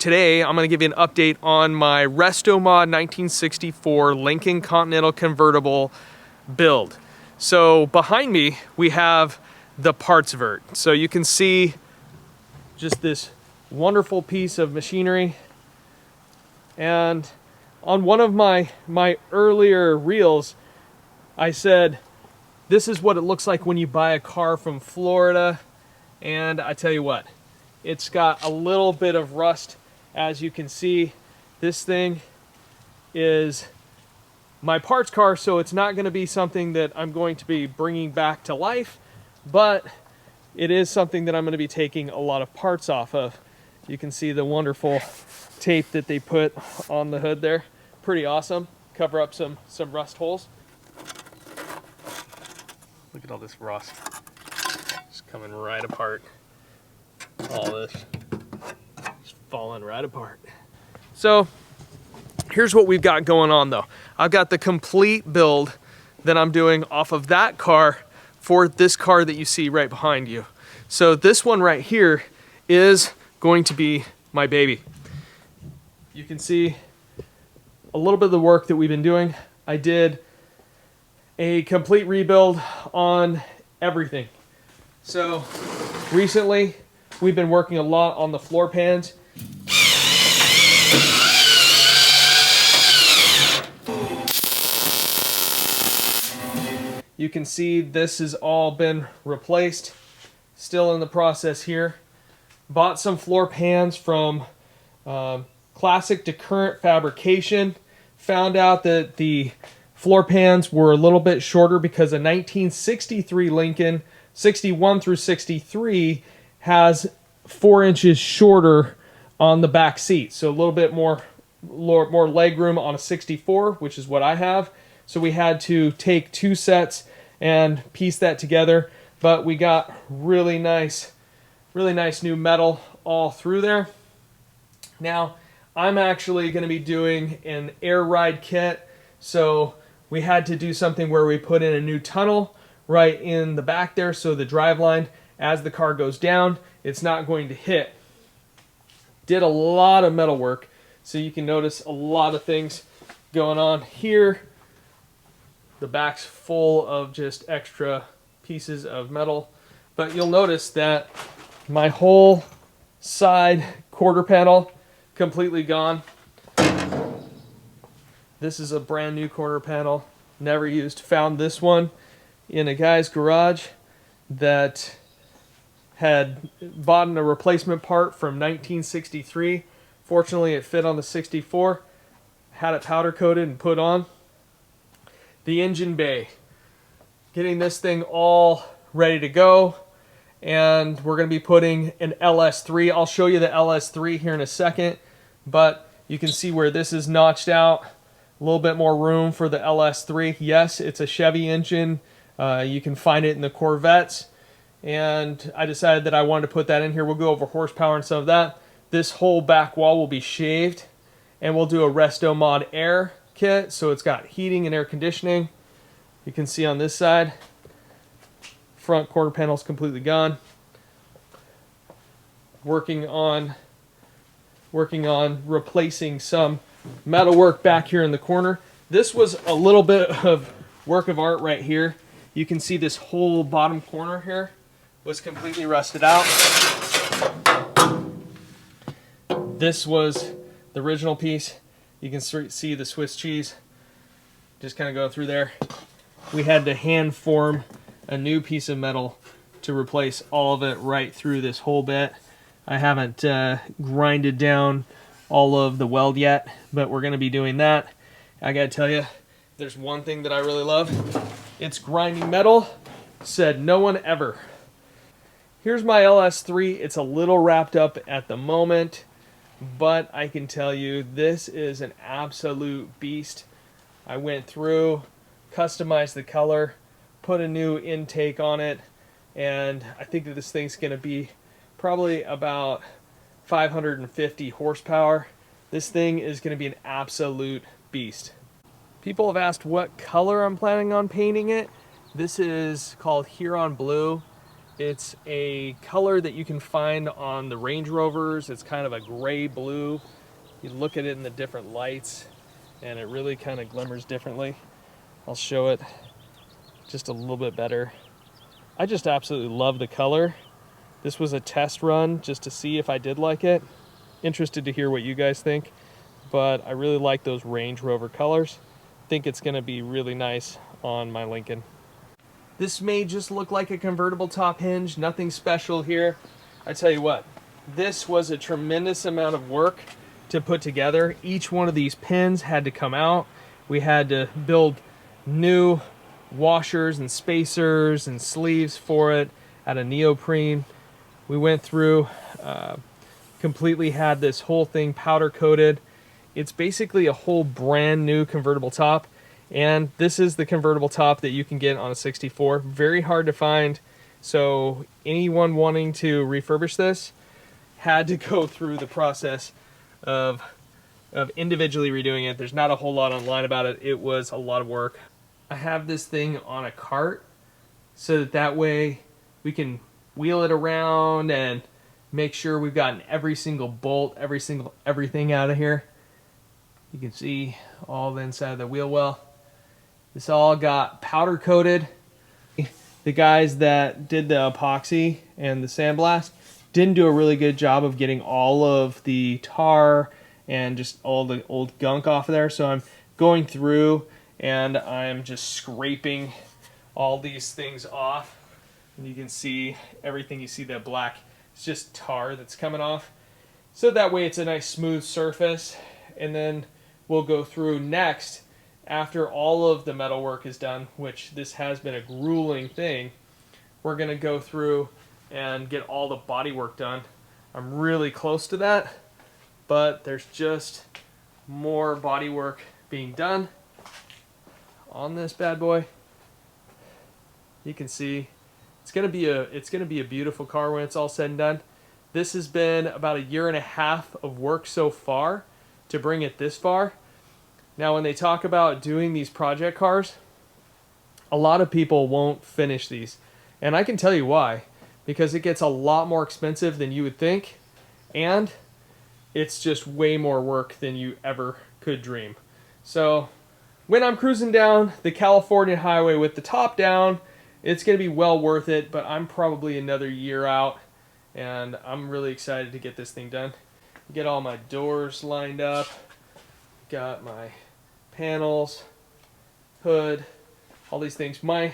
Today, I'm going to give you an update on my Restomod 1964 Lincoln Continental convertible build. So behind me, we have the parts vert. So you can see just this wonderful piece of machinery. And on one of my earlier reels, I said, this is what it looks like when you buy a car from Florida. And I tell you what, it's got a little bit of rust. As you can see, this thing is my parts car, so it's not going to be something that I'm going to be bringing back to life, but it is something that I'm going to be taking a lot of parts off of. You can see the wonderful tape that they put on the hood there. Pretty awesome. Cover up some rust holes. Look at all this rust. Just coming right apart. All this falling right apart. So here's what we've got going on though. I've got the complete build that I'm doing off of that car for this car that you see right behind you. So this one right here is going to be my baby. You can see a little bit of the work that we've been doing. I did a complete rebuild on everything. So recently we've been working a lot on the floor pans. You can see this has all been replaced. Still in the process here. Bought some floor pans from Classic to Current Fabrication. Found out that the floor pans were a little bit shorter because a 1963 Lincoln, 61 through 63, has 4 inches shorter on the back seat. So a little bit more leg room on a 64, which is what I have. So we had to take 2 sets and piece that together. But we got really nice new metal all through there. Now, I'm actually going to be doing an air ride kit. So we had to do something where we put in a new tunnel right in the back there. So the driveline, as the car goes down, it's not going to hit. Did a lot of metal work. So you can notice a lot of things going on here. The back's full of just extra pieces of metal. But you'll notice that my whole side quarter panel completely gone. This is a brand new quarter panel, never used. Found this one in a guy's garage that had bought a replacement part from 1963. Fortunately, it fit on the 64. Had it powder coated and put on. The engine bay. Getting this thing all ready to go. And we're going to be putting an LS3. I'll show you the LS3 here in a second. But you can see where this is notched out. A little bit more room for the LS3. Yes, it's a Chevy engine. You can find it in the Corvettes. And I decided that I wanted to put that in here. We'll go over horsepower and some of that. This whole back wall will be shaved. And we'll do a Restomod air kit. So it's got heating and air conditioning. You can see on this side. Front quarter panel is completely gone. Working on replacing some metalwork back here in the corner. This was a little bit of work of art right here. You can see this whole bottom corner here was completely rusted out. This was the original piece. You can see the Swiss cheese just kind of go through there. We had to hand form a new piece of metal to replace all of it right through this whole bit. I haven't grinded down all of the weld yet, but we're going to be doing that. I gotta tell you, there's one thing that I really love. It's grinding metal. Said no one ever. Here's my LS3. It's a little wrapped up at the moment, but I can tell you this is an absolute beast. I went through, customized the color, put a new intake on it, and I think that this thing's going to be probably about 550 horsepower. This thing is going to be an absolute beast. People have asked what color I'm planning on painting it. This is called Huron Blue, It's a color that you can find on the Range Rovers. It's kind of a gray blue. You look at it in the different lights and it really kind of glimmers differently. I'll show it just a little bit better. I just absolutely love the color. This was a test run just to see if I did like it. Interested to hear what you guys think, but I really like those Range Rover colors. Think it's gonna be really nice on my Lincoln. This may just look like a convertible top hinge, nothing special here. I tell you what, this was a tremendous amount of work to put together. Each one of these pins had to come out. We had to build new washers and spacers and sleeves for it out of neoprene. We went through, completely had this whole thing powder coated. It's basically a whole brand new convertible top, and this is the convertible top that you can get on a 64. Very hard to find, so anyone wanting to refurbish this had to go through the process of individually redoing it. There's not a whole lot online about it. It was a lot of work. I have this thing on a cart so that way we can wheel it around and make sure we've gotten every single bolt, everything out of here. You can see all the inside of the wheel well. This all got powder coated. The guys that did the epoxy and the sandblast didn't do a really good job of getting all of the tar and just all the old gunk off of there. So I'm going through and I'm just scraping all these things off. And you can see everything. You see that black, it's just tar that's coming off. So that way it's a nice smooth surface. And then we'll go through next, after all of the metal work is done, which this has been a grueling thing, we're gonna go through and get all the body work done. I'm really close to that, but there's just more body work being done on this bad boy. You can see it's gonna be a beautiful car when it's all said and done. This has been about 1.5 years of work so far to bring it this far. Now, when they talk about doing these project cars, a lot of people won't finish these, and I can tell you why. Because it gets a lot more expensive than you would think, and it's just way more work than you ever could dream. So when I'm cruising down the California highway with the top down, it's going to be well worth it, but I'm probably another year out, and I'm really excited to get this thing done. Get all my doors lined up, got my panels, hood, all these things. My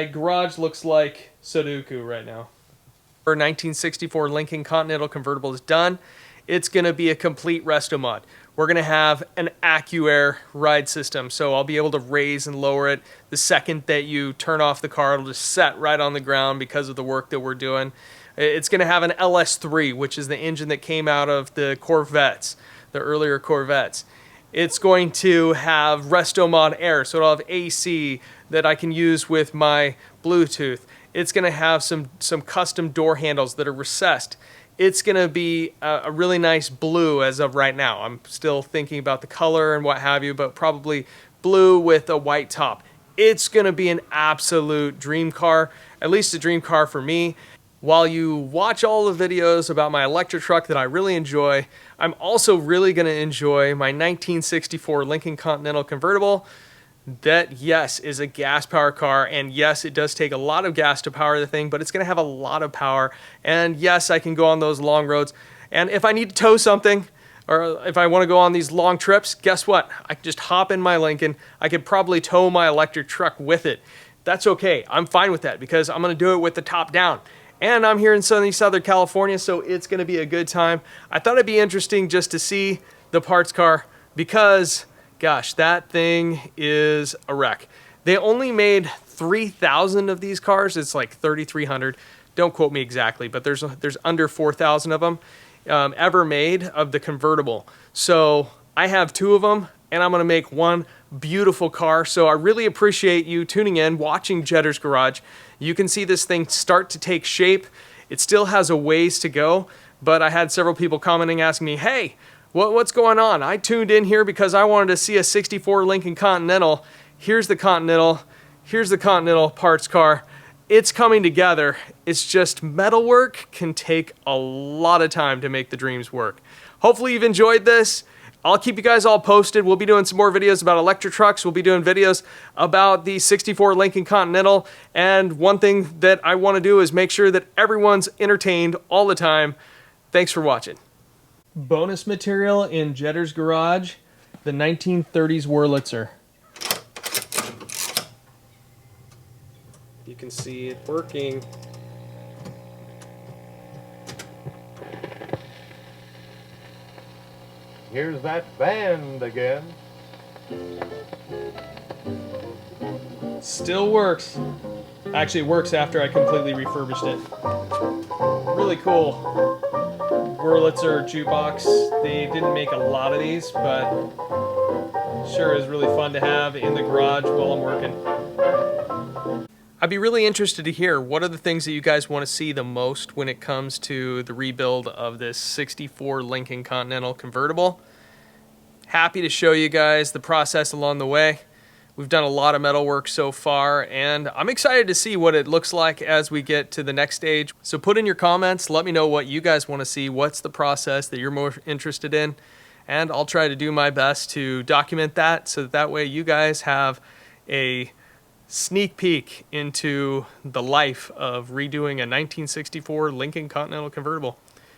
garage looks like Sudoku right now. Our 1964 Lincoln Continental convertible is done. It's going to be a complete Restomod. We're going to have an AccuAir ride system, so I'll be able to raise and lower it. The second that you turn off the car, it'll just set right on the ground because of the work that we're doing. It's going to have an LS3, which is the engine that came out of the Corvettes, the earlier Corvettes. It's going to have Restomod Air, so it'll have AC that I can use with my Bluetooth. It's going to have some custom door handles that are recessed. It's going to be a really nice blue as of right now. I'm still thinking about the color and what have you, but probably blue with a white top. It's going to be an absolute dream car, at least a dream car for me. While you watch all the videos about my electric truck that I really enjoy, I'm also really going to enjoy my 1964 Lincoln Continental convertible that, yes, is a gas-powered car, and yes, it does take a lot of gas to power the thing, but it's going to have a lot of power, and yes, I can go on those long roads, and if I need to tow something, or if I want to go on these long trips, guess what? I can just hop in my Lincoln. I could probably tow my electric truck with it. That's okay. I'm fine with that because I'm going to do it with the top down. And I'm here in sunny Southern California, so it's going to be a good time. I thought it'd be interesting just to see the parts car because, gosh, that thing is a wreck. They only made 3,000 of these cars. It's like 3,300. Don't quote me exactly, but there's under 4,000 of them ever made of the convertible. So I have 2 of them, and I'm going to make one beautiful car. So I really appreciate you tuning in, watching Jetter's Garage. You can see this thing start to take shape. It still has a ways to go, but I had several people commenting, asking me, hey, what's going on? I tuned in here because I wanted to see a 64 Lincoln Continental. Here's the Continental parts car, it's coming together. It's just metalwork can take a lot of time to make the dreams work. Hopefully you've enjoyed this. I'll keep you guys all posted. We'll be doing some more videos about electric trucks. We'll be doing videos about the 64 Lincoln Continental. And one thing that I want to do is make sure that everyone's entertained all the time. Thanks for watching. Bonus material in Jetter's garage, the 1930s Wurlitzer. You can see it working. Here's that band again. Still works. Actually, it works after I completely refurbished it. Really cool. Wurlitzer jukebox. They didn't make a lot of these, but sure is really fun to have in the garage while I'm working. I'd be really interested to hear what are the things that you guys want to see the most when it comes to the rebuild of this 64 Lincoln Continental convertible. Happy to show you guys the process along the way. We've done a lot of metal work so far, and I'm excited to see what it looks like as we get to the next stage. So put in your comments, let me know what you guys want to see, what's the process that you're more interested in, and I'll try to do my best to document that so that way you guys have a sneak peek into the life of redoing a 1964 Lincoln Continental convertible.